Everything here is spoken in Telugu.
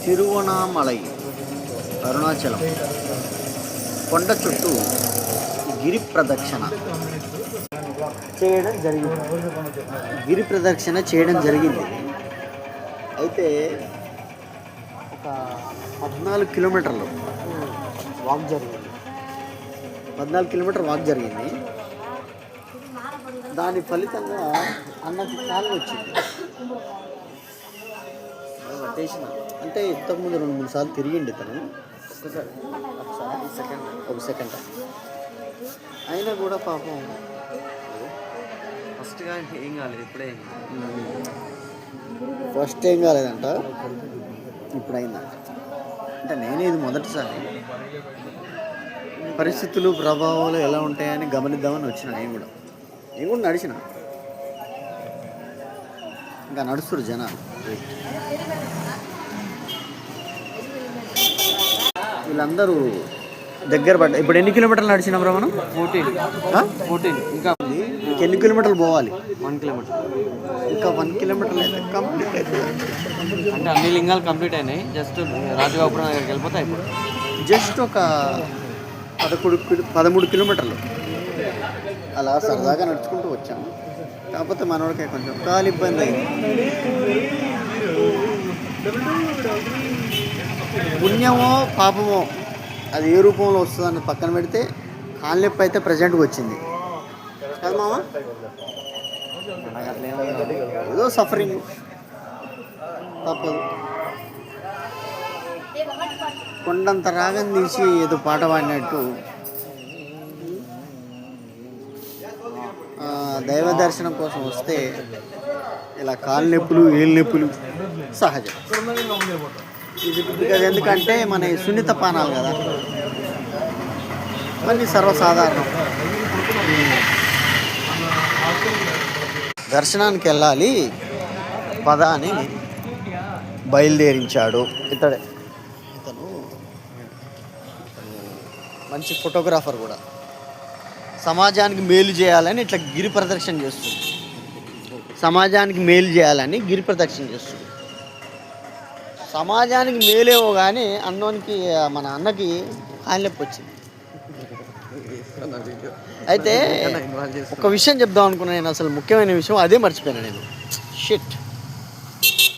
తిరువణామలై అరుణాచలం కొండ చుట్టూ గిరి ప్రదక్షిణ చేయడం జరిగింది. అయితే ఒక 14 కిలోమీటర్లు వాక్ జరిగింది. దాని ఫలితంగా అన్నకి కాలు వచ్చింది. అంటే ఇంతకుముందు 2-3 సార్లు తిరిగిండి తను, ఒక సెకండ్ అయినా కూడా పాపం ఫస్ట్గా ఏం కాలేదు, ఇప్పుడే ఫస్ట్ ఏం కాలేదంట, ఇప్పుడు అయిందంట. అంటే నేను ఇది మొదటిసారి పరిస్థితులు ప్రభావాలు ఎలా ఉంటాయని గమనిద్దామని వచ్చిన. నేను కూడా నడిచిన, ఇంకా నడుస్తున్నారు జనాలు. వీళ్ళందరూ దగ్గర పడ్డ. ఇప్పుడు ఎన్ని కిలోమీటర్లు నడిచినాం రా మనం? 14 ఇంకా ఎన్ని కిలోమీటర్లు పోవాలి? 1 కిలోమీటర్. ఇంకా 1 కిలోమీటర్లు అయితే కంప్లీట్ అవుతుంది. అంటే అన్ని లింగాలు కంప్లీట్ అయినాయి. జస్ట్ రాజగోపురం దగ్గరికి వెళ్ళిపోతే అయిపోతుంది. జస్ట్ ఒక 13 కిలోమీటర్లు అలా సరదాగా నడుచుకుంటూ వచ్చాము. కాకపోతే మనోడికి కొంచెం కాలు ఇబ్బంది అయింది. పుణ్యమో పాపమో అది ఏ రూపంలో వస్తుందని పక్కన పెడితే కాలు నొప్పి అయితే ప్రజెంట్గా వచ్చింది కదా మామ. ఏదో సఫరింగ్ తప్పదు. కొండంత రాగం తీసి ఏదో పాట పాడినట్టు దైవ దర్శనం కోసం వస్తే ఇలా కాలు నొప్పులు, ఏళ్ళు నొప్పులు సహజం. ఇది ఎందుకంటే మన సున్నిత పానాలు కదా, ఇవన్నీ సర్వసాధారణం. దర్శనానికి వెళ్ళాలి పద అని బయలుదేరించాడు ఇతను మంచి ఫోటోగ్రాఫర్ కూడా. సమాజానికి మేలు చేయాలని ఇట్లా గిరి ప్రదక్షిణ చేస్తుంది. సమాజానికి మేలేవో కానీ మన అన్నకి కాలినొప్పి వచ్చింది. అయితే ఒక విషయం చెప్దాం అనుకున్నా నేను, అసలు ముఖ్యమైన విషయం అదే మర్చిపోయాను నేను. షిట్.